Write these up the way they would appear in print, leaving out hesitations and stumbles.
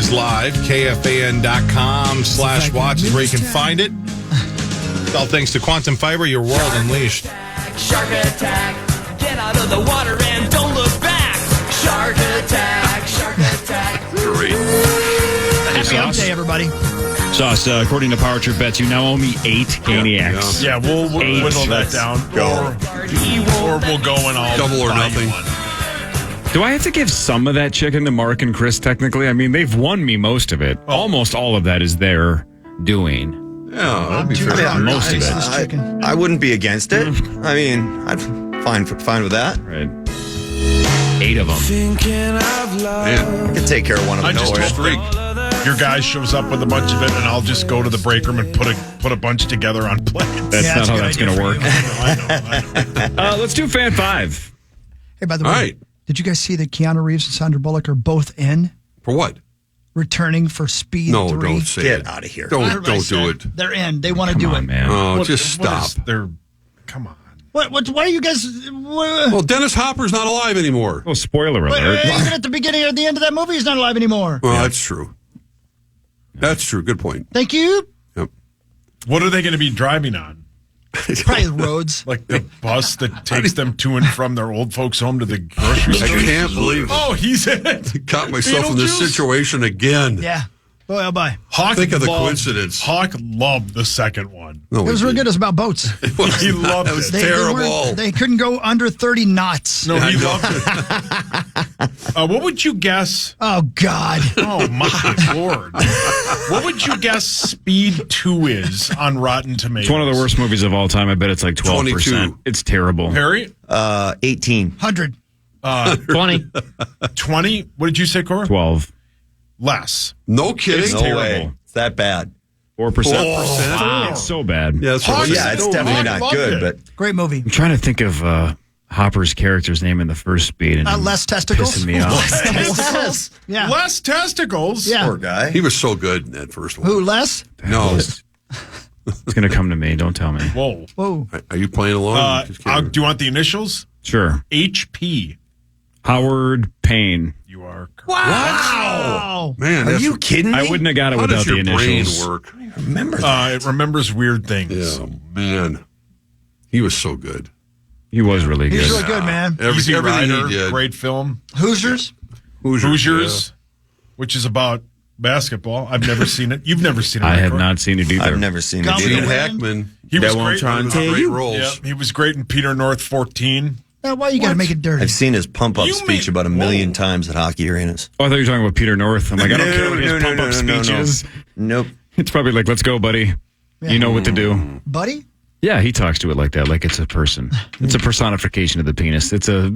is live. KFAN.com/watch is where you can find it. It's all thanks to Quantum Fiber, your world unleashed. Shark attack. Get out of the water and don't look back. Shark attack. Shark attack. Great. Happy hump day, everybody. Sauce, according to Power Trip Bets, you now owe me 8 Caniacs. Yeah, we'll whittle that down. Or we'll go and all double or nothing. Do I have to give some of that chicken to Mark and Chris, technically? I mean, they've won me most of it. Almost all of that is their doing. Yeah, that'd be fair. Most of it. I wouldn't be against it. I mean, I'd fine with that. Right. 8 of them. Man, I could take care of one of I them. just hope your guy shows up with a bunch of it, and I'll just go to the break room and put a bunch together on plates. That's not how that's going to work. I know. Let's do Fan 5. Hey, by the way, all right. did you guys see that Keanu Reeves and Sandra Bullock are both in? For what? Returning for Speed 3? No, don't say Get it. out of here. Don't do it. They're in. They want to Come do on, it. man. Oh, just stop. Come on. Why are you guys... Well, Dennis Hopper's not alive anymore. Oh, spoiler alert. Even at the beginning or the end of that movie, he's not alive anymore. Well, that's true. That's true. Good point. Thank you. Yep. What are they going to be driving on? Probably the roads. Like the bus that takes them to and from their old folks' home to the grocery I store? can't believe Oh, he's in it. Caught myself in this Beetlejuice? situation again. Yeah. Boy, oh boy. Hawk Think of the loved- coincidence. Hawk loved the second one. No, It was real good. It was about boats. He loved That was it. terrible. They couldn't go under 30 knots. No, he loved it. What would you guess? Oh, God. Oh, my Lord. What would you guess Speed 2 is on Rotten Tomatoes? It's one of the worst movies of all time. I bet it's like 12%. 22. It's terrible. Perry? 18. 100. 20. 20? What did you say, Cora? 12. Less. No kidding. It's No terrible. way. It's that bad. 4%. Wow. It's so bad. Yeah, that's what Hawk- it is. Yeah, it's Hawk definitely not loved good, it. but Great movie. I'm trying to think of Hopper's character's name in the first Speed. And Less testicles? pissing me off. Testicles. Yeah. Less testicles. Yeah. poor guy. He was so good in that first one. Who, Les? No. It's going to come to me. Don't tell me. Whoa. Whoa. Are you playing along? Just kidding. Do you want the initials? Sure. HP. Howard Payne. You are correct. Wow. Man, Are that's you kidding me? I wouldn't have got it how without does your the brain initials. work? remember that. It remembers weird things. Yeah, man. He was so good. He was really good. He's really good, man. Easy Everything Rider, he did. great film. Hoosiers? Hoosiers, which is about basketball. I've never seen it. You've never seen it. I right, have Cor? not seen it either. I've never seen it. Gone with Gene the Wind? Hackman. He was That won't great. try and tell Great you. roles. Yeah, he was great in Peter North 14. Why you got to make it dirty? I've seen his pump-up You speech mean- about a million Whoa. times at hockey arenas. Oh, I thought you were talking about Peter North. I'm like, I don't care what his pump-up speech is. Nope. It's probably like, let's go, buddy. Yeah. You know what to do. Buddy? Yeah, he talks to it like that, like it's a person. It's a personification of the penis. It's a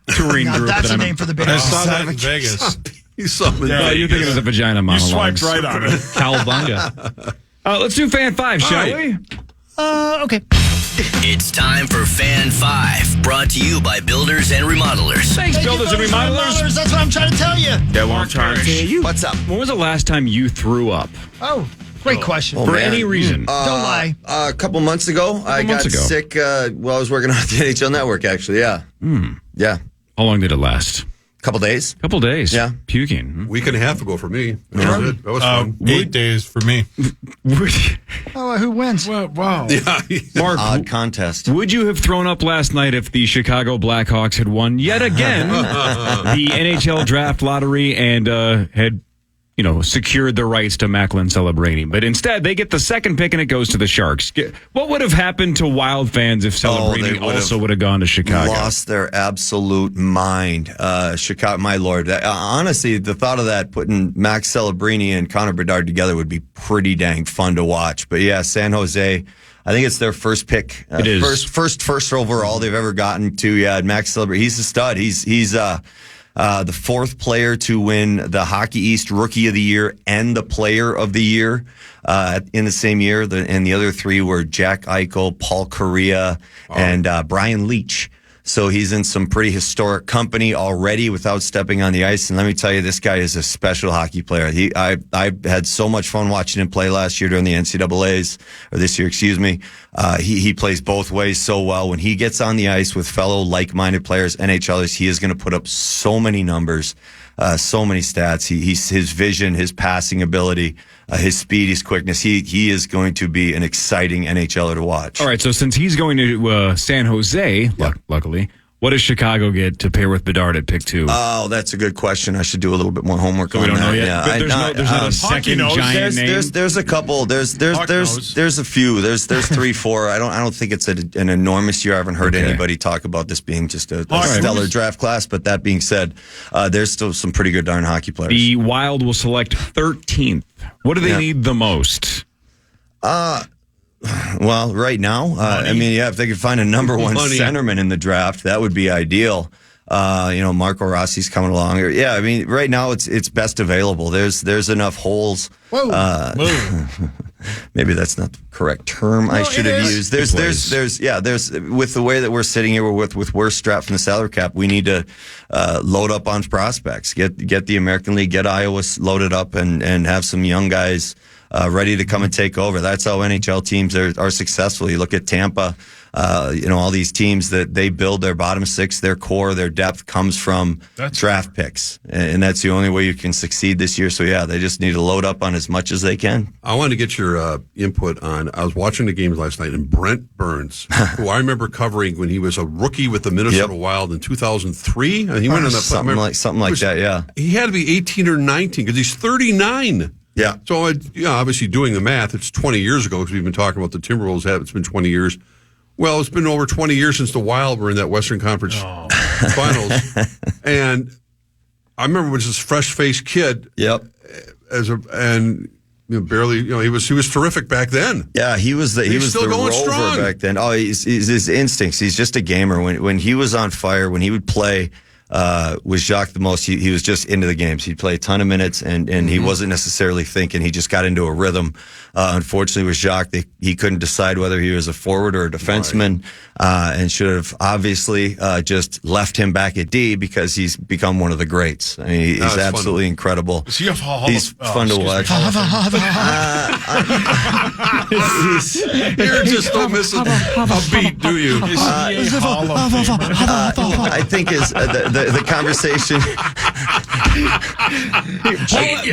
touring Now group. that's that a I'm- name for the I band. saw that in Vegas. He summoned Yeah, You're thinking of the vagina You monologues. swiped right on it. Cowabunga. Let's do Fan 5, shall All we? Okay. It's time for Fan 5, brought to you by Builders and Remodelers. Thanks, builders and remodelers. That's what I'm trying to tell you. That won't try to tell you. What's up? When was the last time you threw up? Oh, great question. Oh, For man. any reason? Don't lie. A couple months ago, I got months ago. sick while I was working on the NHL Network, actually. Yeah. Yeah. How long did it last? Couple days. Couple days. Yeah. Puking. Week and a half ago for me. That was it. That was fun. 8 days for me. Oh, who wins? Wow. Yeah. Mark, Odd contest. would you have thrown up last night if the Chicago Blackhawks had won yet again the NHL draft lottery and had, secured the rights to Macklin celebrating? But instead, they get the second pick and it goes to the Sharks. What would have happened to Wild fans if celebrating also would have gone to Chicago? Lost their absolute mind. Chicago, my lord. Honestly, the thought of that, putting Max Celebrini and Connor Bedard together would be pretty dang fun to watch. But yeah, San Jose, I think it's their first pick. It is. First overall they've ever gotten to. Yeah, Max Celebrini. He's a stud. He's the fourth player to win the Hockey East Rookie of the Year and the Player of the Year in the same year. And the other three were Jack Eichel, Paul Correa, and Brian Leach. So he's in some pretty historic company already without stepping on the ice. And let me tell you, this guy is a special hockey player. I had so much fun watching him play last year during the NCAAs, or this year, excuse me. He plays both ways so well. When he gets on the ice with fellow like-minded players, NHLers, he is going to put up so many numbers, so many stats. His vision, his passing ability, his speed, his quickness. He is going to be an exciting NHLer to watch. All right, so since he's going to San Jose, luckily, what does Chicago get to pair with Bedard at pick 2? Oh, that's a good question. I should do a little bit more homework on we don't that. know yet. Yeah, But there's not a second knows. giant name. There's a couple. There's a few. There's 3, 4. I don't think it's an enormous year. I haven't heard anybody talk about this being just a stellar draft class. But that being said, there's still some pretty good darn hockey players. The Wild will select 13th. What do they need the most? Well, right now, if they could find a number one centerman in the draft, that would be ideal. Marco Rossi's coming along. Right now it's best available. There's enough holes. Whoa. Maybe that's not the correct term I should have used. There's with the way that we're sitting here with worse strapped from the salary cap, we need to load up on prospects. Get the American League, get Iowa loaded up and have some young guys ready to come and take over. That's how NHL teams are successful. You look at Tampa, all these teams that they build their bottom six, their core, their depth comes from draft picks. And that's the only way you can succeed this year. So, they just need to load up on as much as they can. I wanted to get your input on, I was watching the games last night, and Brent Burns, who I remember covering when he was a rookie with the Minnesota Wild in 2003. And he went on that something like that, yeah. He had to be 18 or 19 because he's 39. Yeah. So, obviously doing the math, it's 20 years ago because we've been talking about the Timberwolves. It's been 20 years. Well, it's been over 20 years since the Wild were in that Western Conference Finals. And I remember was this fresh-faced kid. Yep. Barely, he was terrific back then. Yeah, he was the rover strong back then. Oh, he's his instincts. He's just a gamer. When he was on fire, when he would play with Jacques the most, he was just into the games. He'd play a ton of minutes, and he wasn't necessarily thinking. He just got into a rhythm. Unfortunately, with Jacques, he couldn't decide whether he was a forward or a defenseman, and should have obviously just left him back at D because he's become one of the greats. I mean, he's absolutely incredible. Is he he's fun to watch. You're just not missing a beat, do you? I think the conversation.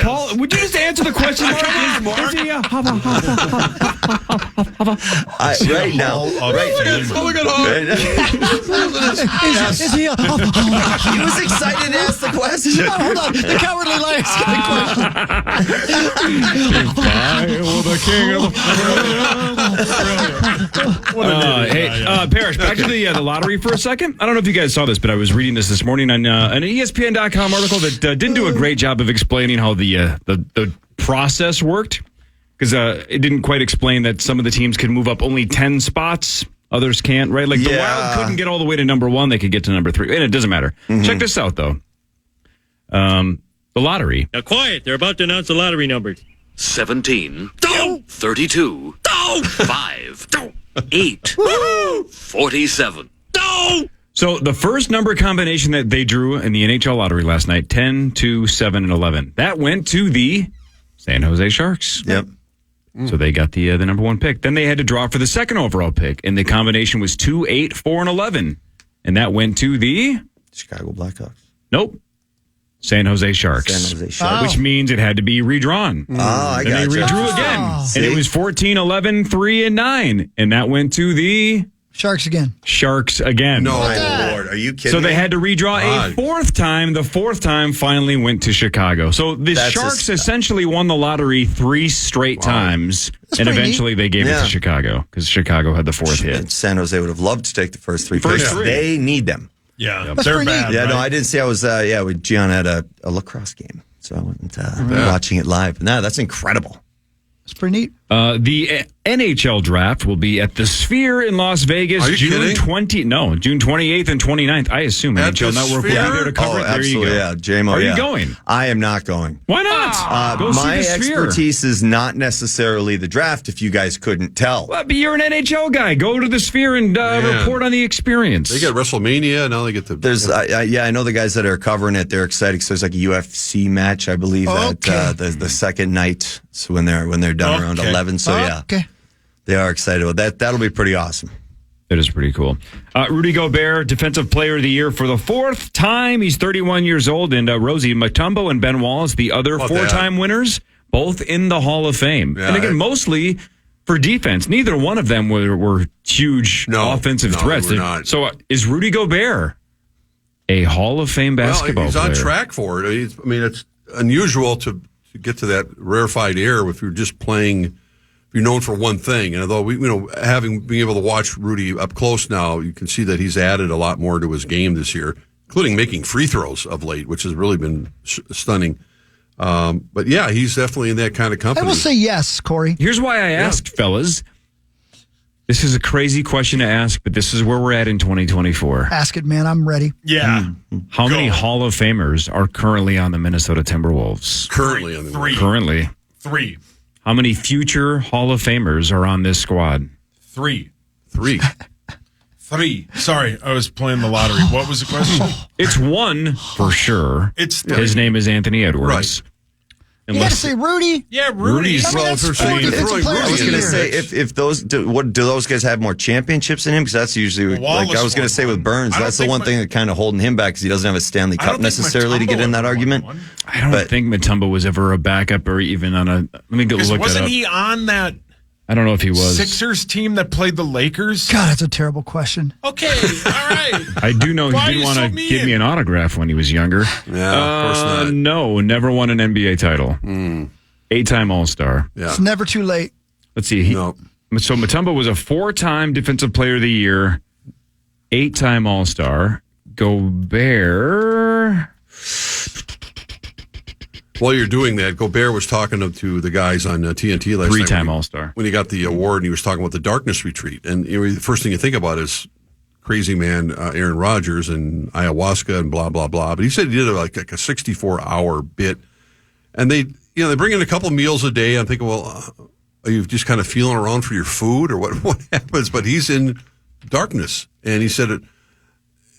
Paul, would you just answer the question? Right now, he was excited to ask the question. Hold on, the Cowardly Lions got a question. Parrish, back to the lottery for a second. I don't know if you guys saw this, but I was reading this morning on an ESPN.com article that didn't do a great job of explaining how the process worked, because it didn't quite explain that some of the teams could move up only 10 spots, others can't, right? Like the Wild couldn't get all the way to number 1, they could get to number 3, and it doesn't matter. Check this out, though. The lottery. Now, quiet. They're about to announce the lottery numbers. 17, 32, 5, 8, 47. So the first number combination that they drew in the NHL lottery last night, 10, 2, 7, and 11, that went to the San Jose Sharks. Yep. So they got the number 1 pick. Then they had to draw for the second overall pick, and the combination was 2, 8, 4, and 11. And that went to the Chicago Blackhawks. Nope. San Jose Sharks. San Jose Sharks. Which means it had to be redrawn. I got And they redrew again. And it was 14, 11, 3, and 9. And that went to the Sharks again. Sharks again. No, Lord. Are you kidding So me? they had to redraw a fourth time. The fourth time finally went to Chicago. So the Sharks essentially won the lottery 3 straight times. And eventually they gave it to Chicago because Chicago had the fourth hit. San Jose would have loved to take the first 3 picks. They need them. Yeah, That's they're pretty bad. neat. Yeah, right? no, I didn't see. I was, with Gian at a lacrosse game. So I went watching it live. No, that's incredible. It's pretty neat. The NHL draft will be at the Sphere in Las Vegas, Are you June kidding? 28th and 29th. I assume At NHL the Network will be Sphere? there to cover it. There you absolutely, go. yeah. JMO, Are you going? I am not going. Why not? Go see My the Sphere. expertise is not necessarily the draft, if you guys couldn't tell. Well, but you're an NHL guy. Go to the Sphere and report on the experience. They get WrestleMania, now they get the... There's, I know the guys that are covering it. They're excited because there's like a UFC match, I believe, at the second night. So when they're done around 11. So Okay. They are excited about that. That'll be pretty awesome. That is pretty cool. Rudy Gobert, Defensive Player of the Year for the fourth time. He's 31 years old. And Rosie Mutombo and Ben Wallace, the other four-time winners, both in the Hall of Fame. Yeah, and again, mostly for defense. Neither one of them were huge offensive threats. They were not. So is Rudy Gobert a Hall of Fame basketball player? He's on track for it. I mean, it's unusual to get to that rarefied air if you're just playing. You're known for one thing, and although being able to watch Rudy up close now, you can see that he's added a lot more to his game this year, including making free throws of late, which has really been stunning. But yeah, he's definitely in that kind of company. I will say yes, Corey. Here's why I asked, fellas. This is a crazy question to ask, but this is where we're at in 2024. Ask it, man. I'm ready. Yeah. How many Hall of Famers are currently on the Minnesota Timberwolves? Currently on the Currently. 3. How many future Hall of Famers are on this squad? 3. 3. 3. Sorry, I was playing the lottery. What was the question? It's one for sure. It's His name is Anthony Edwards. Right. You got to say Rudy. Yeah, Rudy's. I mean, that's four defensive players I was a going to year. say if those do those guys have more championships in him? Because that's usually Wallace like I was going to say with Burns. I don't That's the think one thing that kind of holding him back because he doesn't have a Stanley I don't Cup think necessarily to get Mutombo in that ever won argument. one. I don't think Mutombo was ever a backup or even on a. Let me go look that up. Wasn't he on that I don't know if he was. Sixers team that played the Lakers? God, that's a terrible question. Okay, all right. I do know Why he are didn't you want so to mean? give me an autograph when he was younger. Yeah, of course not. No, never won an NBA title. 8-time All-Star. Yeah. It's never too late. Let's see. No. So Mutombo was a 4-time Defensive Player of the Year, 8-time All-Star. Gobert. While you're doing that, Gobert was talking to the guys on TNT last night. 3-time All-Star. When he got the award, and he was talking about the darkness retreat. And the first thing you think about is crazy man Aaron Rodgers and ayahuasca and blah, blah, blah. But he said he did like a 64-hour bit. And they bring in a couple meals a day. I'm thinking, well, are you just kind of feeling around for your food or what happens? But he's in darkness. And he said it.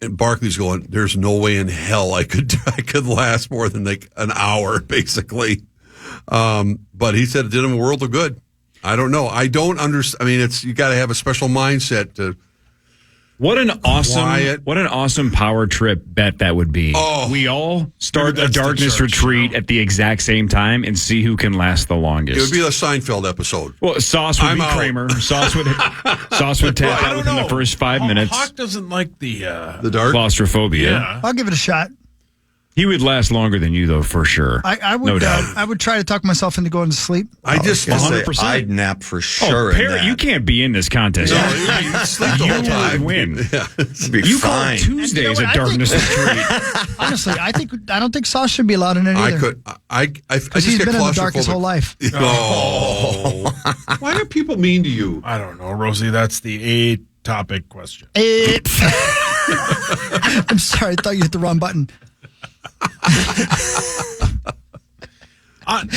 And Barkley's going, there's no way in hell I could last more than like an hour, basically. But he said it did him a world of good. I don't know. I don't understand. I mean, you got to have a special mindset to. What an awesome power trip bet that would be. Oh. We all start Maybe a that's the darkness church, retreat at the exact same time and see who can last the longest. It would be a Seinfeld episode. Well, Sauce would I'm be out. Kramer. Sauce would tap out within the first 5 minutes. Hawk doesn't like the dark. Claustrophobia. yeah. I'll give it a shot. He would last longer than you, though, for sure. I would. No doubt. I would try to talk myself into going to sleep. I just Gonna say, 100%. I'd nap for sure. in Perry, that. you can't be in this contest. you sleep the whole You time. would win. It'd be You call fine. Tuesdays And you know a what? darkness retreat. Honestly, I don't think Sauce should be allowed in it either. I Because just he's get been in the dark his claustrophobic. whole life. Oh. Why are people mean to you? I don't know, Rosie. That's the A-topic question. I'm sorry. I thought you hit the wrong button.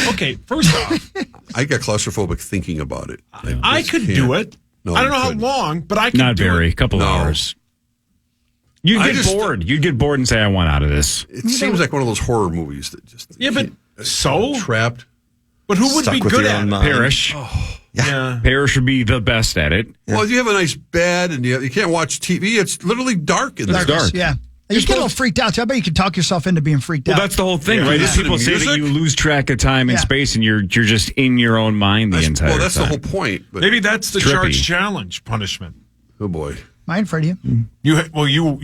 Okay, first off, I get claustrophobic thinking about it. I could do it. No, I don't you know how couldn't. long, but I could Not do very. it. A couple No. hours. You'd I get just- bored. You'd get bored and say, I want out of this. It seems like one of those horror movies that just Yeah, but so? trapped. But who would Stuck be with good your at own it? mind. Parrish. Yeah. Parrish would be the best at it. Well, you have a nice bed and you can't watch TV. It's literally dark in there. dark. Yeah. And you get a little freaked out, too. I bet you can talk yourself into being freaked Well, out. that's the whole thing, Yeah. right? You Is listen to people say that music? you lose track of time and Yeah. space, and you're just in your own mind the entire Well, that's time. the whole point. But, Maybe that's the Trippy. charge challenge punishment. oh boy. Mine for you. You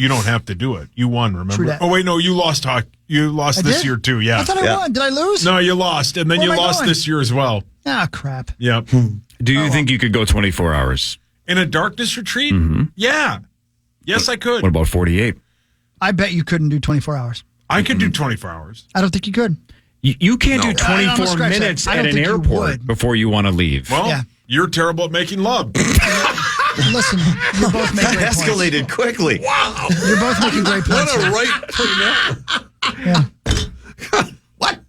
don't have to do it. You won, remember? True that. Oh wait, no, you lost You lost I this did? year too. Yeah. I thought I won. Did I lose? No, you lost, and then Where you am I lost going? this year as well. Ah, crap. Yep. Do you think you could go 24 hours? In a darkness retreat? Yeah. Yes, I could. What about 48? I bet you couldn't do 24 hours. I could do 24 hours. I don't think you could. You can't do I'm 24 gonna scratch that. minutes I at don't an think you airport would. before you want to leave. Well, Yeah. you're terrible at making love. Listen, you both make That great points. escalated quickly. You're both making great points. What a here. right turn. Yeah. What?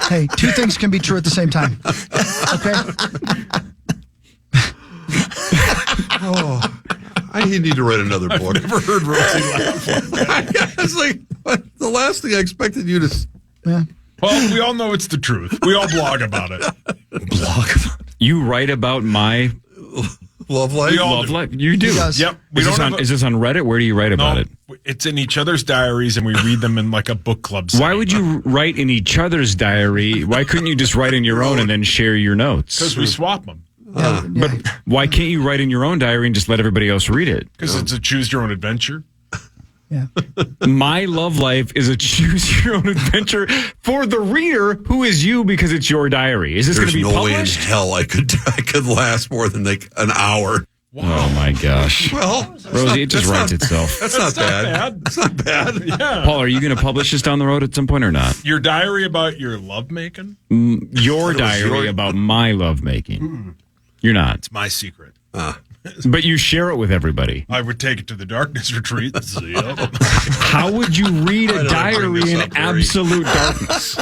Hey, two things can be true at the same time. Okay? I need to write another book. Never heard Rosie laugh. It's like what, the last thing I expected you to. Yeah. Well, we all know it's the truth. We all blog about it. You write about my Love life. We all Love do. life. You do. He does. Yep. We Is don't have this on Reddit? Where do you write about it? It's in each other's diaries, and we read them in like a book club. Why would you write in each other's diary? Why couldn't you just write in your own and then share your notes? Because we swap them. But why can't you write in your own diary and just let everybody else read it? Because it's a choose your own adventure. Yeah. My love life is a choose your own adventure for the reader, who is you, because it's your diary. Is this going There's to be no way in published? hell I could last more than like an hour. Oh my gosh. Well, Rosie, it just writes itself. That's not bad. That's not bad. Yeah. Paul, are you going to publish this down the road at some point or not? Your diary about your lovemaking? Your diary about my lovemaking. You're not. It's my secret. But you share it with everybody. I would take it to the darkness retreat. Yep. How would you read a I don't bring diary this in up, Barry. absolute darkness?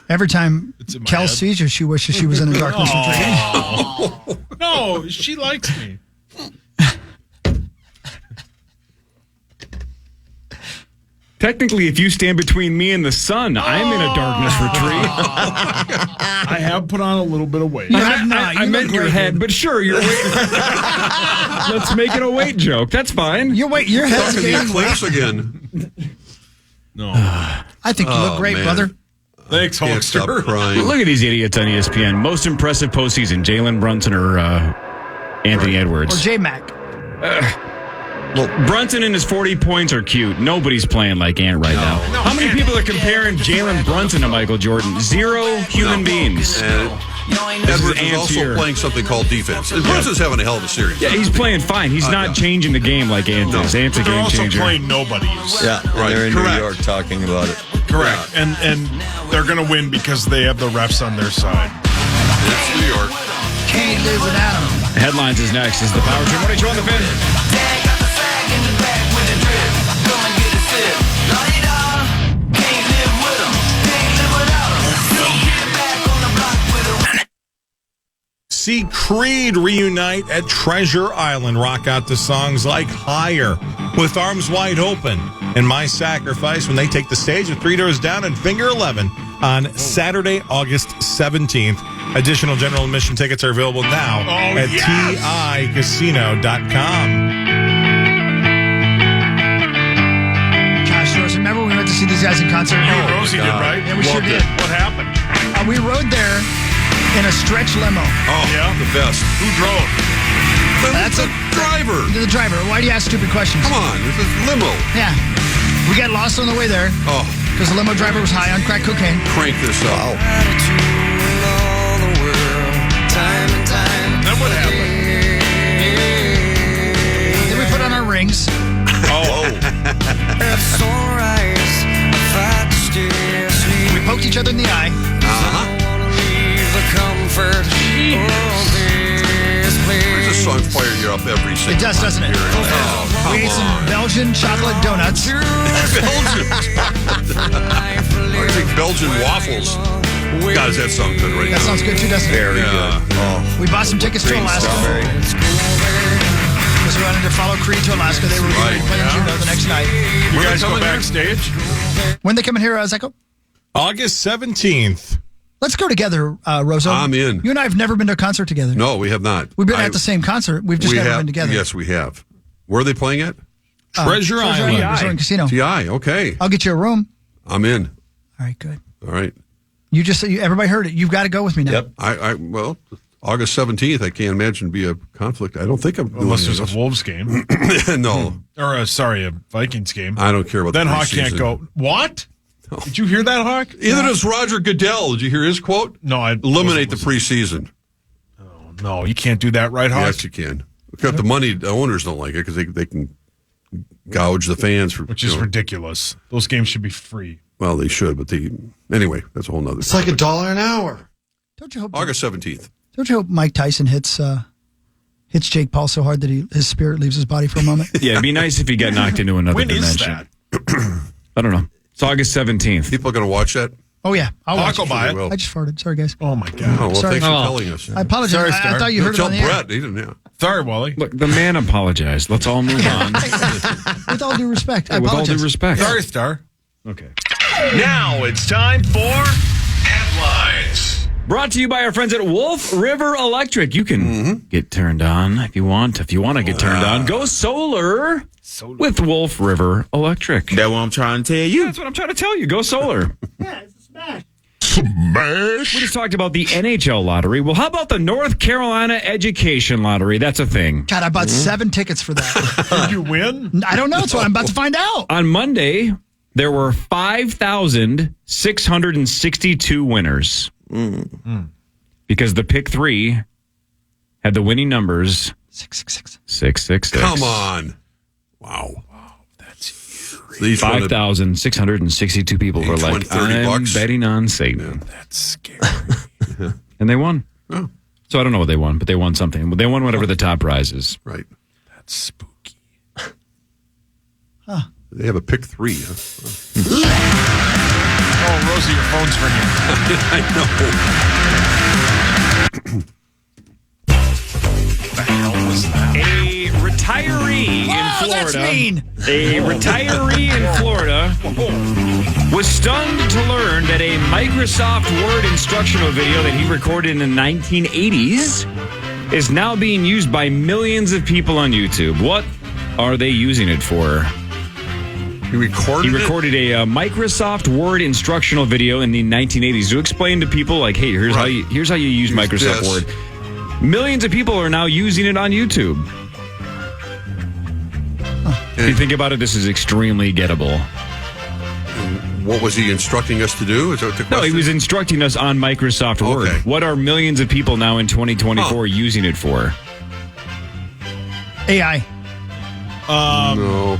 Every time in my Kel head. sees you, she wishes she was in a darkness retreat. No, she likes me. Technically, if you stand between me and the sun, I'm in a darkness retreat. I have put on a little bit of weight. You have not. I You meant look your great, head, dude. but sure, your weight. Let's make it a weight joke. That's fine. Your head's Talking the gaining weight. eclipse again. No. I think you look great, man. brother. Thanks, Can't stop Hulkster. crying. Look at these idiots on ESPN. Most impressive postseason: Jalen Brunson or Anthony Or Edwards. J-Mac. Well, Brunson and his 40 points are cute. Nobody's playing like Ant right now. How many people are comparing Jalen Brunson to Michael Jordan? Zero human beings. And This Edwards is Ant's also here. playing something called defense. Brunson's having a hell of a series. Yeah, he's playing fine. He's not changing the game like Ant is. Ant's a They're game also changer. playing nobodies. Yeah, and Right, they're in correct. New York talking about it. Correct. And they're going to win because they have the refs on their side. It's New York. Can't live without him. Headlines is next. Is the Power Trim. What are you on the fin? See Creed reunite at Treasure Island. Rock out to songs like Higher, With Arms Wide Open, and My Sacrifice when they take the stage with Three Doors Down and Finger 11 on Saturday, August 17th. Additional general admission tickets are available now at TICasino.com. Gosh, Rosen, remember when we went to see these guys in concert? Rosie did, right? Yeah, we sure did. What happened? We rode there in a stretch limo. Oh, Yeah. the best. Who drove? That's the driver. The driver. Why do you ask stupid questions? Come on, this is limo. Yeah. We got lost on the way there Oh, because the limo driver was high on crack cocaine. crank this up. Then what happened? Then we put on our rings. We poked each other in the eye. This song fires you up every single It does, doesn't it? Oh, We ate some Belgian chocolate donuts. Belgian. I think Belgian waffles. God, does that sound good right That now? sounds good too, doesn't it? Very good. Oh, We bought some tickets to green Alaska strawberry. because we wanted to follow Creed to Alaska. They were Right. playing Juneau the next night. You Where guys they go coming here? backstage? When they come in here, Zyko, August 17th. let's go together, Rosa. I'm in. You and I have never been to a concert together. No, we have not. We've been at the same concert. We've just we never have, been together. Yes, we have. Where are they playing at? Treasure Island. Resort and Casino. TI. Okay, I'll get you a room. I'm in. All right, good. All right. Everybody heard it. You've got to go with me now. Yep. Well, August 17th. I can't imagine be a conflict. I don't think I'm doing Unless there's a this. Wolves game. No, Or, a Vikings game. I don't care about Then the Hawk can't preseason. go. What? Did you hear that, Hawk? Either does Roger Goodell. Did you hear his quote? No, I Eliminate the wasn't- preseason. No, you can't do that, right, Hawk? Yes, you can. Because the money, the owners don't like it because they can gouge the fans for. Which is ridiculous. Those games should be free. Well, they should, but anyway. That's a whole nother. It's like $1 an hour. Don't you hope? August 17th. Don't you hope Mike Tyson hits Jake Paul so hard that his spirit leaves his body for a moment? Yeah, it'd be nice if he got knocked into another When is dimension. that? I don't know. It's August 17th. People are going to watch that. Oh yeah, I'll watch Hawk will it. buy it. Will. I just farted. Sorry, guys. Oh, my God. Oh, well, Sorry. thanks for Oh. telling us. I apologize. Sorry, I Star. thought you heard it Tell on the air. Brett. He didn't. Yeah. Sorry, Wally. Look, the man apologized. Let's all move on. With all due respect, I With all apologize. due respect. Sorry, Star. Okay. Now it's time for headlines. Brought to you by our friends at Wolf River Electric. You can get turned on if you want. If you want to get turned on, go solar with Wolf River Electric. That's what I'm trying to tell you. Yeah, that's what I'm trying to tell you. Go solar. Yeah, it's a smash. Smash. We just talked about the NHL lottery. Well, how about the North Carolina Education Lottery? That's a thing. God, I bought 7 tickets for that. Did you win? I don't know. That's what I'm about to find out. On Monday, there were 5,662 winners. Because the pick 3 had the winning numbers 666. 666. Come on. Wow. That's These were the- 5,662 people were Each won like, $30 I'm betting on Satan. That's scary. And they won. Oh. So I don't know what they won, but they won something. They won whatever the top prize is. Right. That's spooky. They have a pick 3. Huh? Oh, Rosie, your phone's ringing. I know. What the hell was that? A retiree in Florida. That's mean. A retiree in Florida was stunned to learn that a Microsoft Word instructional video that he recorded in the 1980s is now being used by millions of people on YouTube. What are they using it for? He recorded He recorded a Microsoft Word instructional video in the 1980s to explain to people, like, hey, here's how you use Microsoft this. Word. Millions of people are now using it on YouTube. If you think about it, this is extremely gettable. What was he instructing us to do? Is that the question? No, he was instructing us on Microsoft Word. Okay. What are millions of people now in 2024 using it for? AI. No.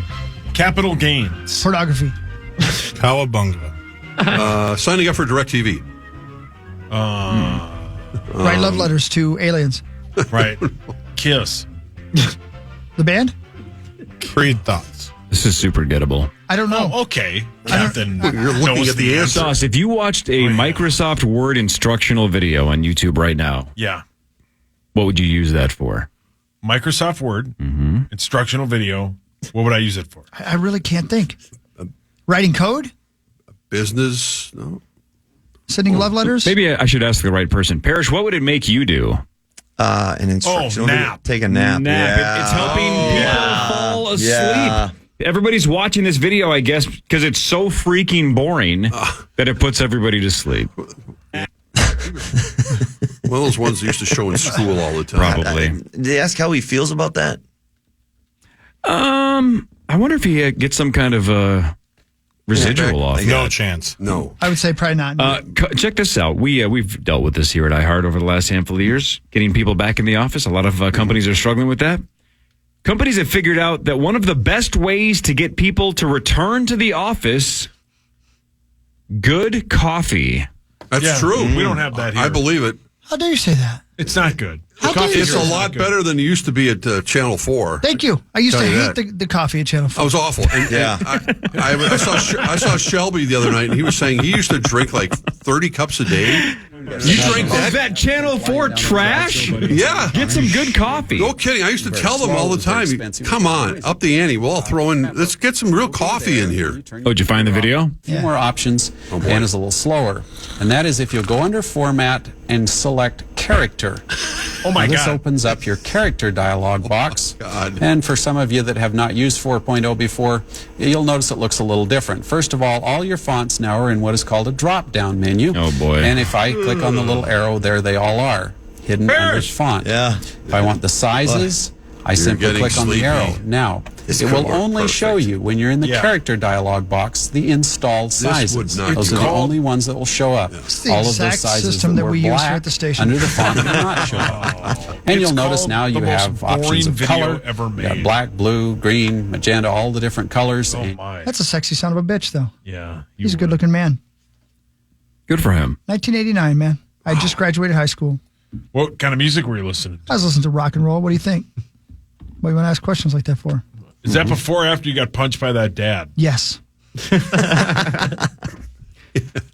Capital gains. Pornography. Cowabunga. Signing up for DirecTV. Write love letters to aliens. Right. Kiss. The band? Creed thoughts. This is super gettable. I don't know. Oh, okay. Captain. You're looking knows at the answer. Sauce, if you watched a Microsoft Word instructional video on YouTube right now, Yeah. what would you use that for? Microsoft Word, instructional video. What would I use it for? I really can't think. Writing code? Business? No. Sending love letters? Maybe I should ask the right person. Parrish, what would it make you do? An instructional nap. Take a nap. Yeah. It's helping people fall asleep. Yeah. Everybody's watching this video, I guess, because it's so freaking boring that it puts everybody to sleep. One of those ones that used to show in school all the time. Probably. Did they ask how he feels about that? I wonder if he gets some kind of residual off. No chance. No. I would say probably not. Check this out. We've dealt with this here at iHeart over the last handful of years, getting people back in the office. A lot of companies are struggling with that. Companies have figured out that one of the best ways to get people to return to the office, good coffee. That's true. We don't have that here. I believe it. How dare you say that? It's not good. How dare you It's say a that? lot better than it used to be at Channel 4. Thank you. I used to Tell you hate that. the coffee at Channel 4. I was awful. And, Yeah. I saw Shelby the other night, and he was saying he used to drink like 30 cups a day. You drank Is that? that Channel 4 trash? Yeah. Get some good coffee. No kidding. I used to tell them all the time, come on, up the ante. We'll all throw in, let's get some real coffee in here. Oh, did you find the video? Few more options and is a little slower. And that is if you'll go under Format and select Character. Oh, my Now, this God. opens up your character dialog box. God. And for some of you that have not used 4.0 before, you'll notice it looks a little different. First of all your fonts now are in what is called a drop-down menu. Oh, boy. And if I click on the little arrow, there they all are, hidden under font. Yeah. If I want the sizes, I simply getting click on the sleepy. arrow. Now, This it could will work only perfect. show you, when you're in the Yeah. character dialog box, the installed sizes. would not Those do are the it. only ones that will show up. It's the All of exact those sizes system that that were we use here black at the station. under the font will not show up. And you'll notice called now the you most have options boring of video color. ever You got made. black, blue, green, magenta, all the different colors. Oh, And my. That's a sexy son of a bitch, though. Yeah. He's a good-looking man. Good for him. 1989, man. I just graduated high school. What kind of music were you listening to? I was listening to rock and roll. What do you think? What do you want to ask questions like that for? Is that before or after you got punched by that dad? Yes.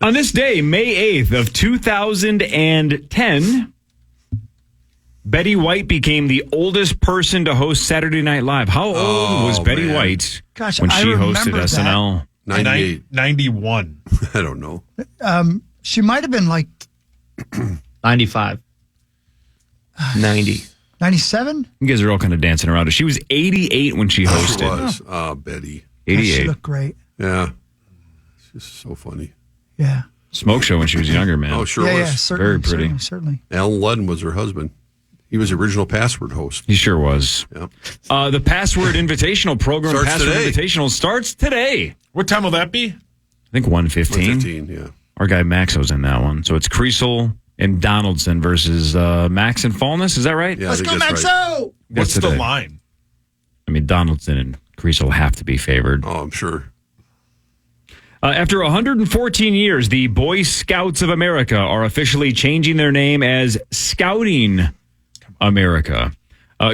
On this day, May 8th of 2010, Betty White became the oldest person to host Saturday Night Live. How old was Betty man. White Gosh, when I she hosted remember that. SNL? 98. 91. I don't know. She might have been like 95. 90. 97? You guys are all kind of dancing around it. She was 88 when she hosted. She was. Oh, Betty. She 88. looked great. Yeah. She's so funny. Yeah. Smoke show when she was younger, man. Oh, sure Yeah, was. yeah, certainly. Very pretty. Certainly. Alan Ludden was her husband. He was the original Password host. He sure was. Yeah. The Password Invitational program, Starts Password today. Invitational, starts today. What time will that be? I think 1:15. 1:15, yeah. Our guy Maxo's in that one. So it's Creasel and Donaldson versus Max and Fallness. Is that right? Yeah, Let's I go, think that's right. Maxo! What's the today. line? I mean, Donaldson and Creasel have to be favored. Oh, I'm sure. After 114 years, the Boy Scouts of America are officially changing their name as Scouting America.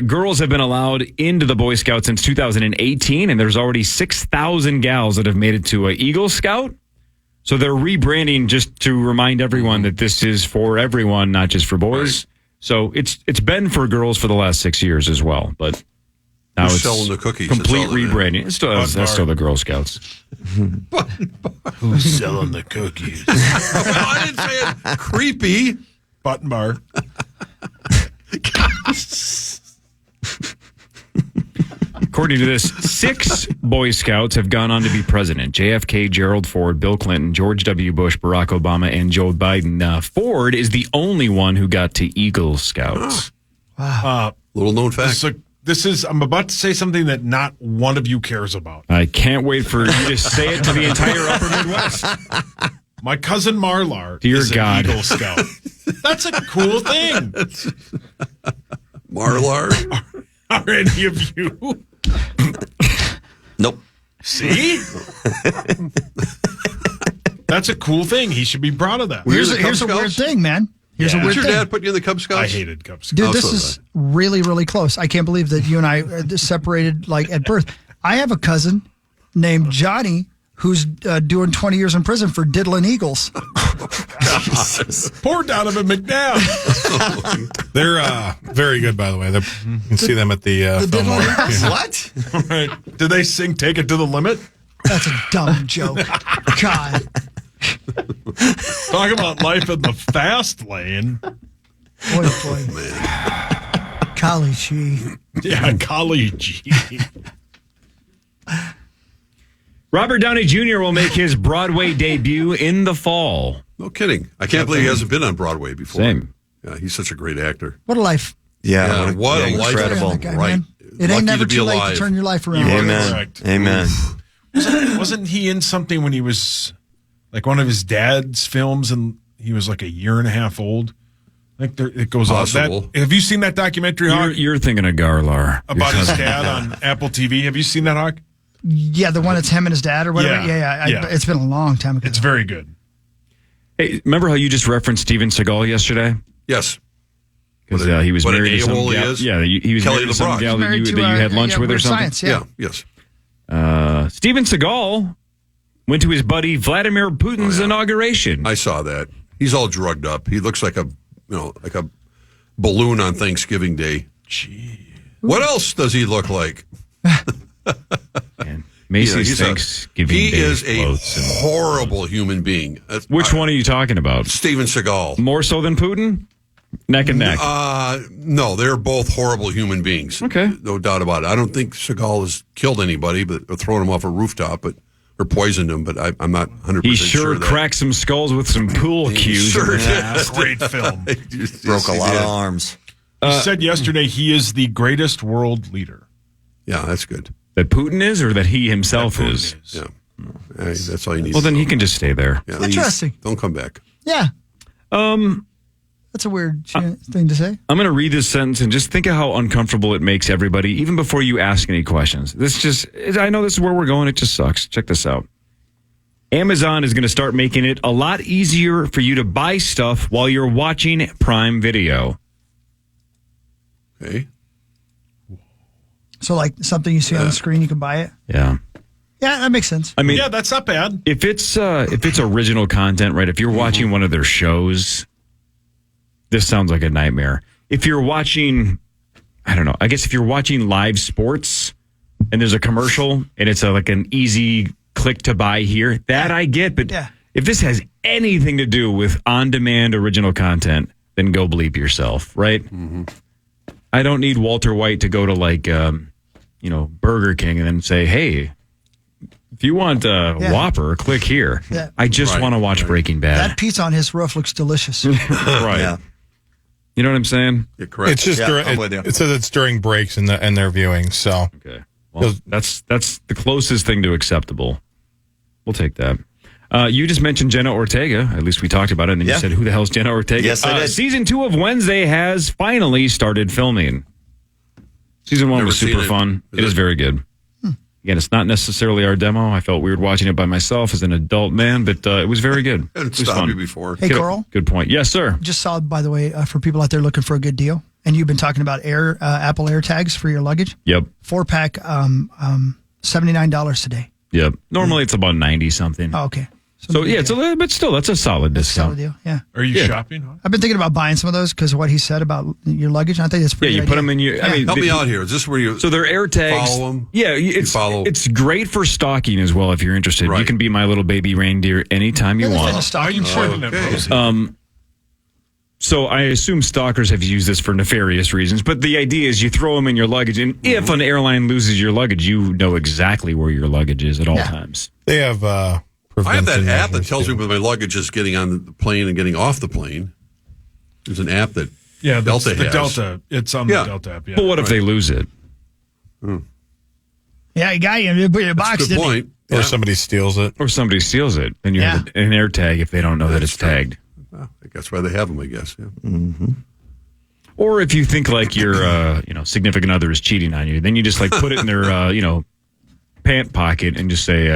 Girls have been allowed into the Boy Scouts since 2018, and there's already 6,000 gals that have made it to Eagle Scout. So they're rebranding just to remind everyone that this is for everyone, not just for boys. Right. So it's been for girls for the last 6 years as well, but now Who's it's selling the cookies? complete That's all that rebranding. That's still the Girl Scouts. Who's selling the cookies? I didn't say it. Creepy. Button bar. According to this, 6 Boy Scouts have gone on to be president. JFK, Gerald Ford, Bill Clinton, George W. Bush, Barack Obama, and Joe Biden. Ford is the only one who got to Eagle Scouts. Wow. Little known fact. I'm about to say something that not one of you cares about. I can't wait for you to say it to the entire Upper Midwest. My cousin Marlar Dear is God. an Eagle Scout. That's a cool thing. Marlar. Are any of you? Nope. See? That's a cool thing. He should be proud of that. Here's a weird thing, man. Here's a Did weird your thing. dad put you in the Cub Scouts? I hated Cub Scouts. Dude, this is really, really close. I can't believe that you and I are separated like at birth. I have a cousin named Johnny who's doing 20 years in prison for diddling eagles. Poor Donovan McNabb. They're very good, by the way. You can see them at the Fillmore. Yeah. What? Right. Do they sing "Take It to the Limit"? That's a dumb joke. God. Talk about life in the fast lane. Boy, Golly gee. Yeah, golly gee. Robert Downey Jr. will make his Broadway debut in the fall. No kidding. I can't believe he hasn't been on Broadway before. Same. Yeah, he's such a great actor. What a life. Yeah, what a life. incredible. That guy, Right. man. It Lucky ain't never to be too late alive. to turn your life around. Amen. Correct. Amen. Wasn't he in something when he was like one of his dad's films and he was like a year and a half old? Like it goes on. Possible. Have you seen that documentary, Hawk? You're thinking of Garlar. About his dad on Apple TV. Have you seen that, Hawk? Yeah, the one that's him and his dad or whatever. Yeah. Yeah. It's been a long time ago. It's very good. Hey, remember how you just referenced Steven Seagal yesterday? Yes. Because he was what an married to some a-hole he gal. is. Yeah, he was Kelly married to some LeBrock. gal that Married you to, had lunch with or Weird something. Science, Yeah. Yes. Steven Seagal went to his buddy Vladimir Putin's inauguration. I saw that. He's all drugged up. He looks like a balloon on Thanksgiving Day. Gee. What else does he look like? And Macy's he's Thanksgiving he Day is a floats and- horrible human being. Which one are you talking about? Steven Seagal. More so than Putin? Neck and neck. No, they're both horrible human beings. Okay. No doubt about it. I don't think Seagal has killed anybody, or thrown him off a rooftop, or poisoned him. But I'm not 100% He sure. sure cracked some skulls with some pool cues. sure in the did. past. Great film. Broke a lot of arms. He said yesterday he is the greatest world leader. Yeah, that's good. That Putin is, or that he himself Putin is? Yeah. Hey, that's all you need. Well, to then know. he can just stay there. Yeah. Interesting. Don't come back. Yeah. That's a weird thing to say. I'm going to read this sentence and just think of how uncomfortable it makes everybody, even before you ask any questions. I know this is where we're going. It just sucks. Check this out. Amazon is going to start making it a lot easier for you to buy stuff while you're watching Prime Video. Okay. So, like something you see on the screen, you can buy it. Yeah. Yeah, that makes sense. I mean, Yeah, that's not bad. if it's original content, right? If you're watching one of their shows, this sounds like a nightmare. If you're watching, I don't know, I guess if you're watching live sports and there's a commercial and it's like an easy click to buy here, that I get. But Yeah. if this has anything to do with on-demand original content, then go bleep yourself, right? Mm-hmm. I don't need Walter White to go to Burger King and then say, hey, if you want a Whopper, click here. Yeah. I just want to watch Breaking Bad. That pizza on his roof looks delicious. Right. Yeah. You know what I'm saying? Yeah, correct. It's just I'm with you. it says it's during breaks in their viewing. So Okay. Well, that's the closest thing to acceptable. We'll take that. You just mentioned Jenna Ortega. At least we talked about it. And then you said, who the hell's Jenna Ortega? Yes, I did. Season 2 of Wednesday has finally started filming. Season 1 Never was super seen it. fun. Is It is it? very good. Again, it's not necessarily our demo. I felt weird watching it by myself as an adult man, but it was very good. I hadn't It was stopped fun. you before. Hey, Carl. Good point. Yes, sir. Just saw, by the way, for people out there looking for a good deal, and you've been talking about Apple AirTags for your luggage. Yep. 4-pack, $79 today. Yep. Normally it's about 90 something. Oh, okay. So yeah, it's a little, but still, that's a solid discount. solid deal. Yeah. Are you Yeah. shopping? Huh? I've been thinking about buying some of those because of what he said about your luggage. And I think that's Yeah, pretty. you good put idea. them in your. I mean, Help me out here. Is this where you? So they're air tags. Follow 'em? Yeah, it's follow- it's great for stalking as well. If you're interested, you Right. can be my little baby reindeer anytime you Yeah, want. that's How are you pointing at okay. Rosie? So I assume stalkers have used this for nefarious reasons, but the idea is you throw them in your luggage, and if an airline loses your luggage, you know exactly where your luggage is at all times. they have. I have that prevention app that measures, tells too. me when my luggage is getting on the plane and getting off the plane. There's an app that Yeah, Delta the has. Delta. It's on Yeah. the Delta app. Yeah. But what if they lose it? Yeah, you got you put your box. Good Didn't he? point. Or Yeah. somebody steals it. Or somebody steals it, then you Yeah. have an air tag if they don't know that it's tagged. Well, that's why they have them, I guess. Yeah. Or if you think like your significant other is cheating on you, then you just like put it in their pant pocket and just say,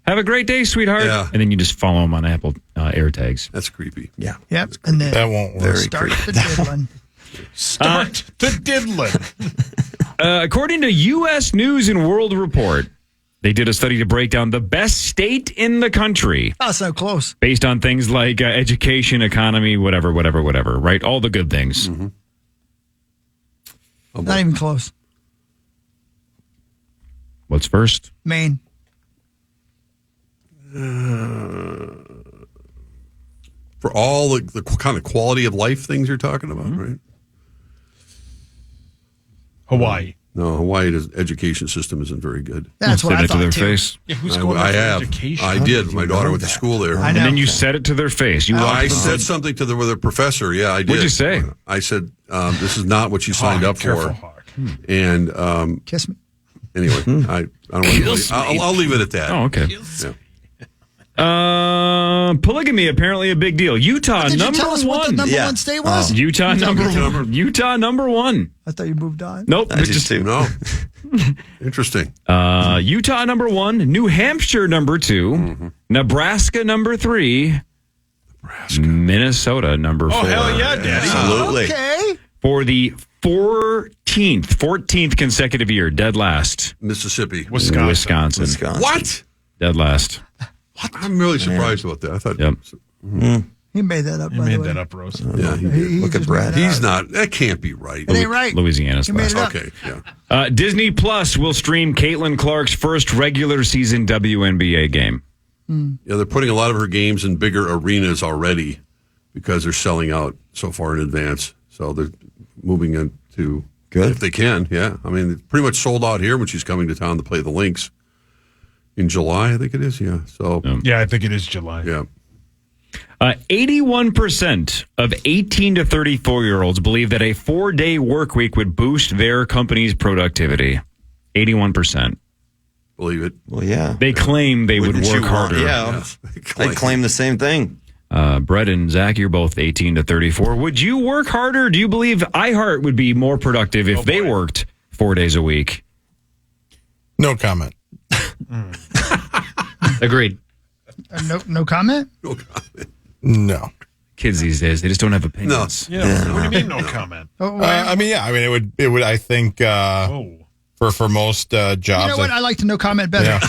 "Have a great day, sweetheart," Yeah. and then you just follow them on Apple AirTags. That's creepy. Yeah. Yep. And then That won't work. start the diddling. Start the diddling. According to U.S. News and World Report, they did a study to break down the best state in the country Oh, so close. based on things like education, economy, whatever, right? All the good things. Not even close. What's first? Maine. For all the kind of quality of life things you're talking about, right? Hawaii. No, Hawaii's education system isn't very good. That's what Said I it to thought their too. face. Yeah, who's going I there for have. education? I did. My daughter went to school there. I And know. then you said it to their face. You I walked them said through- something to the professor. Yeah, I did. What'd you say? I said, this is not what you signed up Careful, for. Hawk. And Kiss me. anyway, I don't want to. I'll leave it at that. Oh, okay. Yeah. Polygamy apparently a big deal. Utah Did you number tell us what the one. number Yeah. one state was? Utah number one. I thought you moved on. Nope. I it's just just- too. No. Interesting. Utah number one, New Hampshire number 2, Nebraska number 3, Minnesota number 4. Oh, hell yeah, Daddy. Absolutely. Okay. For the 14th consecutive year, dead last. Mississippi. Wisconsin. What? Dead last. I'm really surprised about that. I thought. Yep. He made that up. You by the made way. that up, Rosie. Yeah, he did. He Look at just Brad. made that He's up. not. That can't be right. It ain't right. Louisiana's He made last. it up. Okay. Yeah. Disney Plus will stream Caitlin Clark's first regular season WNBA game. Yeah, they're putting a lot of her games in bigger arenas already because they're selling out so far in advance. So they're moving into Good. if they can. Yeah, I mean, it's pretty much sold out here when she's coming to town to play the Lynx in July. I think it is. Yeah. So Yeah, I think it is July. yeah. 81% of 18 to 34-year-olds believe that a 4-day work week would boost their company's productivity. 81%. Believe it. Well, yeah. They claim they would Wouldn't you work want- harder. Yeah. I claim the same thing. Brett and Zach, you're both 18 to 34. Would you work harder? Do you believe iHeart would be more productive if they worked 4 days a week? No comment. Agreed. No comment? No comment. No. Kids these days, they just don't have opinions. Yeah. What do you mean, no comment? Oh, well, I mean, it would. I think Oh. for most jobs. you know what? I like to no comment better. Yeah.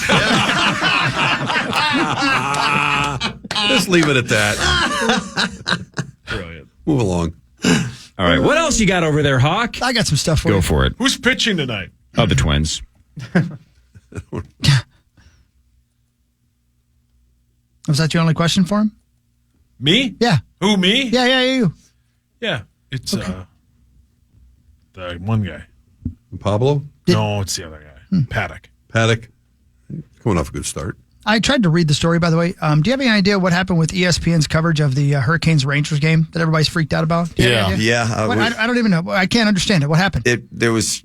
Just leave it at that. Brilliant. Move along. All right. What else you got over there, Hawk? I got some stuff for Go you. for it. Who's pitching tonight? Oh, the Twins. Was that your only question for him? Me? Yeah. Who, me? Yeah, you. Yeah. It's the one guy. Pablo? No, it's the other guy. Paddock. Paddock. Coming off a good start. I tried to read the story, by the way. Do you have any idea what happened with ESPN's coverage of the Hurricanes-Rangers game that everybody's freaked out about? Do you have any idea? Yeah. I don't even know. I can't understand it. What happened? There was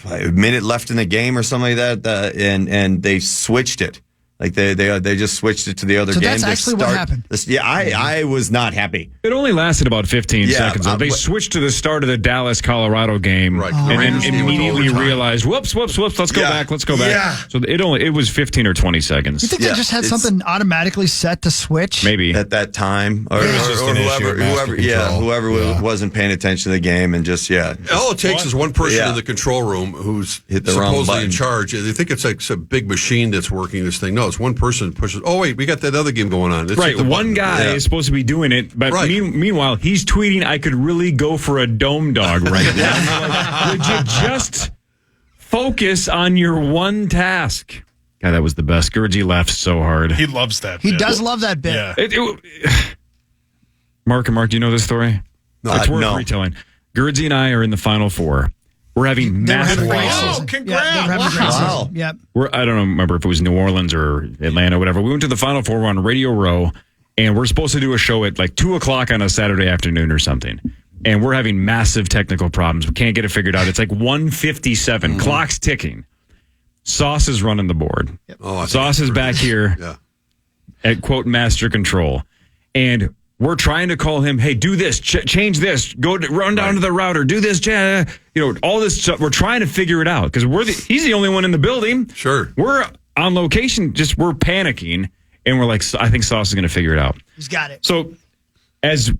a minute left in the game or something like that, and they switched it. Like they just switched it to the other So game. that's to actually what start happened. Yeah, I was not happy. It only lasted about 15 seconds. Though. They switched to the start of the Dallas-Colorado game, Right. and then Rangers immediately overtime. realized, whoops, let's go back. Yeah. So it was 15 or 20 seconds. You think they just had something automatically set to switch? Maybe. At that time, or It was just an issue of master control. whoever wasn't paying attention to the game and just All it takes is one person Yeah. in the control room who's Hit the wrong supposedly in button. charge. They think it's like some big machine that's working this thing. No, it's one person pushes. Oh wait, we got that other game going on. Let's Right, hit the one button. guy Yeah. is supposed to be doing it, but Right. meanwhile, he's tweeting, I could really go for a dome dog right now. Would you just focus on your one task? God, that was the best. Gurgy laughed so hard. He loves that. He bit. does love that bit. Yeah. Mark, do you know this story? No. It's worth no. retelling. Gurgy and I are in the Final Four. We're having They were massive having a great Wow, season. congrats. Yeah, they were having a great Wow. season. Yep. I don't remember if it was New Orleans or Atlanta, whatever. We went to the Final Four. We're on Radio Row, and we're supposed to do a show at like 2 o'clock on a Saturday afternoon or something. And we're having massive technical problems. We can't get it figured out. It's like 1:57. Clock's ticking. Sauce is running the board. Oh, I think Sauce is back here Yeah. at quote master control, and we're trying to call him. Hey, do this, change this, run down to the router, do this, all this stuff. We're trying to figure it out because he's the only one in the building. Sure. We're on location, we're panicking, and we're like, I think Sauce is going to figure it out. He's got it. So as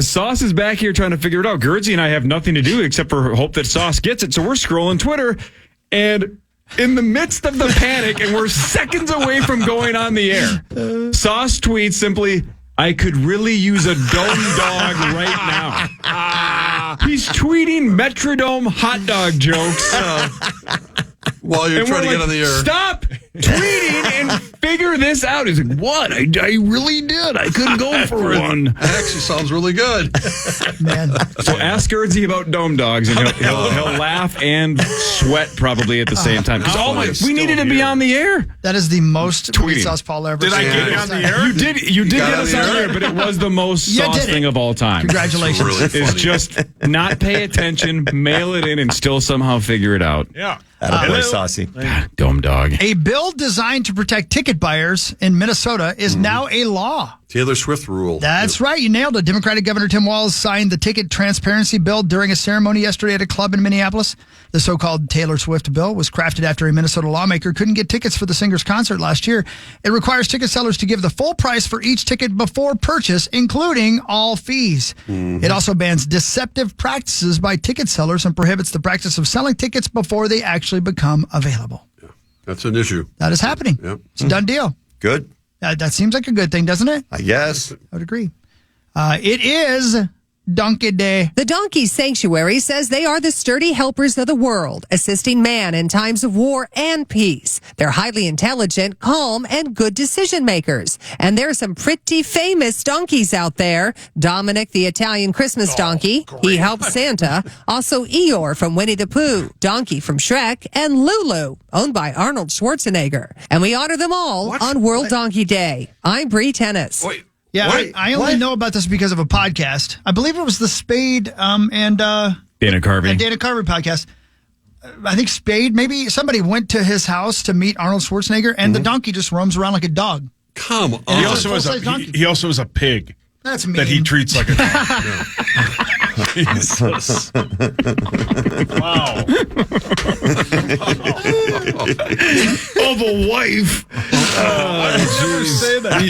Sauce is back here trying to figure it out, Gurdsy and I have nothing to do except for hope that Sauce gets it. So we're scrolling Twitter, and in the midst of the panic, and we're seconds away from going on the air, Sauce tweets simply, I could really use a dome dog right now. He's tweeting Metrodome hot dog jokes. While you're And trying to we're get on the air. Stop tweeting and figure this out. He's like, what? I really did. I could go for one. That actually sounds really good. Man. So ask Gurdsy about dome dogs, and he'll laugh and sweat probably at the same time. 'Cause we needed to be on the air. That is the most Tweeting. Sauce Paul ever Did I seen. get it on the air? You did got get on us the on air? the air, but it was the most You Sauce did it. thing of all time. Congratulations. Really Is funny. just not pay attention, mail it in, and still somehow figure it out. Yeah. Attaboy, Saucy. Dome dog. A bill designed to protect ticket buyers in Minnesota is now a law. Taylor Swift rule. That's right. You nailed it. Democratic Governor Tim Walz signed the ticket transparency bill during a ceremony yesterday at a club in Minneapolis. The so-called Taylor Swift bill was crafted after a Minnesota lawmaker couldn't get tickets for the singer's concert last year. It requires ticket sellers to give the full price for each ticket before purchase, including all fees. It also bans deceptive practices by ticket sellers and prohibits the practice of selling tickets before they actually become available. That's an issue. That is happening. Yep. It's a done deal. Good, That seems like a good thing, doesn't it? I guess. I would agree. It is Donkey Day. The Donkey Sanctuary says they are the sturdy helpers of the world, assisting man in times of war and peace. They're highly intelligent, calm, and good decision makers. And there's some pretty famous donkeys out there. Dominic, the Italian Christmas donkey. He helps Santa. Also Eeyore from Winnie the Pooh, Donkey from Shrek, and Lulu, owned by Arnold Schwarzenegger. And we honor them all on World Donkey Day. I'm Bree Tennis. Wait. Yeah, I only know about this because of a podcast. I believe it was the Spade and Dana Carvey. Dana Carvey podcast. I think Spade, maybe somebody went to his house to meet Arnold Schwarzenegger, and the donkey just roams around like a dog. Come on. He also has full-size donkey. he also has a pig That's mean. that he treats like a dog. Jesus. Wow. Of a wife. I would never say that.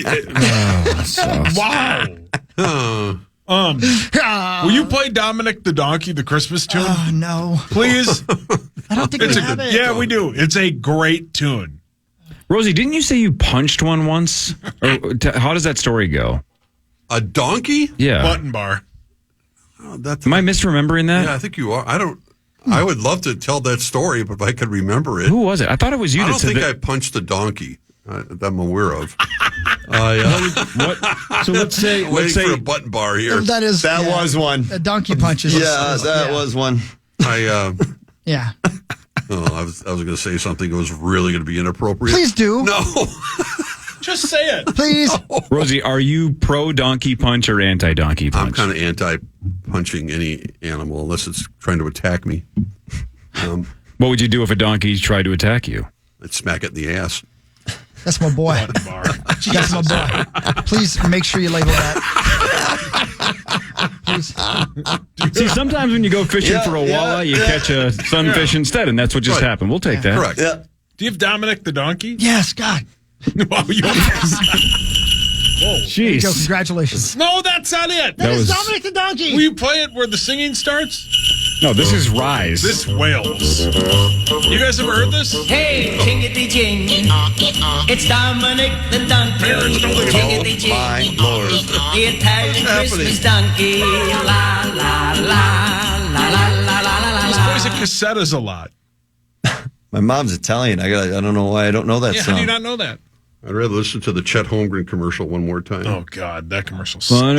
Wow. Will you play Dominic the Donkey, the Christmas tune? Oh, no. Please? I don't think we have it. Yeah, we do. It's a great tune. Rosie, didn't you say you punched one once? Or how does that story go? A donkey? Yeah. Button bar. Oh, that's, Am I misremembering that? yeah, I think you are. I would love to tell that story, but if I could remember it. Who was it? I thought it was you I that don't said think that. I punched a donkey that I'm aware of. What? So let's say Waiting for a button bar here. That was one. A donkey punch is that was one. Yeah. I was going to say something that was really going to be inappropriate. Please do. No. Just say it. Please. Rosie, are you pro donkey punch or anti donkey punch? I'm kind of anti-punching any animal unless it's trying to attack me. What would you do if a donkey tried to attack you? I'd smack it in the ass. That's my boy. That's my boy. Please make sure you label that. Please. See, sometimes when you go fishing for a walleye, you catch a sunfish instead, and that's what just happened. We'll take that. Correct. Yeah. Do you have Dominic the donkey? Yes, God. Wow, you Whoa. There you go. Jeez. Congratulations. No, that's not it. That is Dominic the donkey. Will you play it where the singing starts? No, this is Rise. This wails. You guys ever heard this? Hey, chingity ching. It's Dominic the donkey. Chingity ching. My Lord. The Italian Christmas donkey. La la la la la la la la. This plays at cassettas a lot. My mom's Italian. I don't know why I don't know that Yeah, song. how do you not know that? I'd rather listen to the Chet Holmgren commercial one more time. Oh, God, that commercial. Common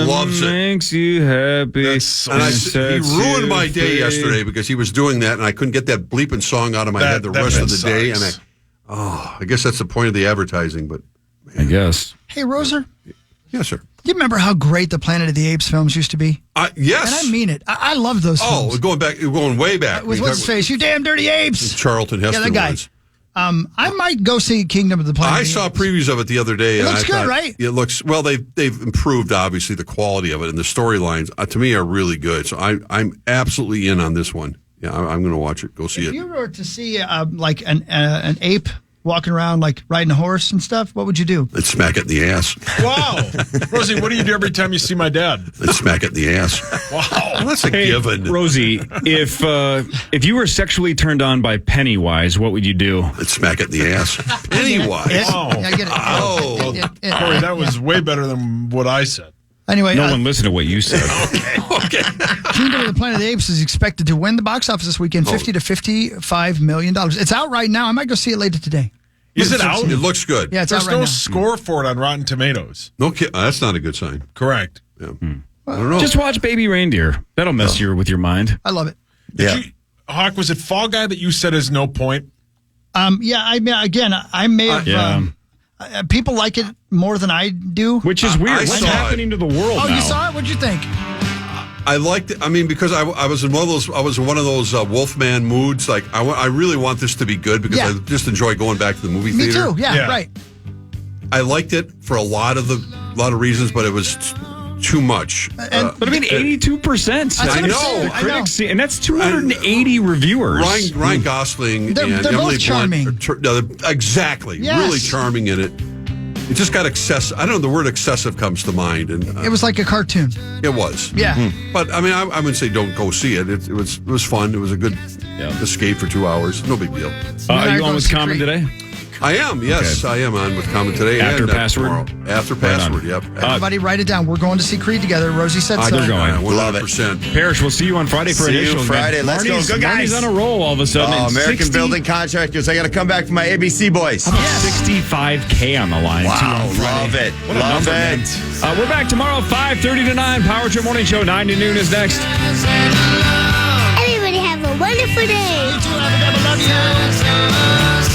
loves it. Makes you happy. And he ruined my day yesterday because he was doing that, and I couldn't get that bleeping song out of my head the rest of the day. And I guess that's the point of the advertising. But I guess. Hey, Roser. Yes, sir. Do you remember how great the Planet of the Apes films used to be? Yes. And I mean it. I love those films. Going way back. With what's his face? You damn dirty apes. Charlton Heston. Yeah, that guy. Was. I might go see Kingdom of the Planet. I saw previews of it the other day. It and looks I good, thought, right? It looks well. They've improved obviously the quality of it, and the storylines to me are really good. So I'm absolutely in on this one. Yeah, I'm going to watch it. Go see it. If you were to see like an ape walking around like riding a horse and stuff, what would you do? I'd smack it in the ass. Wow. Rosie, what do you do every time you see my dad? I'd smack it in the ass. Wow. Well, that's a given. Rosie, if you were sexually turned on by Pennywise, what would you do? I'd smack it in the ass. Pennywise. Oh. Yeah, I get it. Oh. Corey, that was way better than what I said. Anyway, No one listened to what you said. Okay. Kingdom of the Planet of the Apes is expected to win the box office this weekend, $50 to $55 million. It's out right now. I might go see it later today. Is it out? It looks good. Yeah, it's There's out right no now. score for it on Rotten Tomatoes. No, that's not a good sign. Correct. Yeah. I don't know. Just watch Baby Reindeer. That'll mess you with your mind. I love it. Hawk, was it Fall Guy that you said is no point? Yeah, I mean, again, I may have. People like it more than I do. Which is weird. What's saw happening to the world Oh, now? you saw it? What'd you think? I liked it. I mean, because I was in one of those. I was in one of those Wolfman moods. Like I really want this to be good because I just enjoy going back to the movie Me theater. too. Yeah, right. I liked it for a lot of reasons, but it was too much. But I mean, 82%. I know. The critics see, and that's 280 reviewers. Ryan Gosling They're and both Emily charming. Blunt. Exactly. Yes. Really charming in it. It just got excessive. I don't know. The word excessive comes to mind, and It was like a cartoon. it was. Yeah. But I mean, I wouldn't say don't go see it. It was fun. It was a good escape for 2 hours. No big deal. Are you on with Common today? I am. Yes, I am on with Common today. After and, Password? tomorrow. After Password. Yep. Everybody write it down. We're going to see Creed together. Rosie said so. They're going. 100%. Parrish, we'll see you on Friday for See you initials. Friday. Let's go. Good guys. Marnie's on a roll all of a sudden. Oh, American Building Contractors. I got to come back for my ABC boys. 65K on the line. Too, Wow, on Friday. love it. What a Love number, it. man. We're back tomorrow, 5:30 to 9. Power Trip Morning Show, 9 to noon is next. Everybody have a wonderful day. You too. Have a double love you.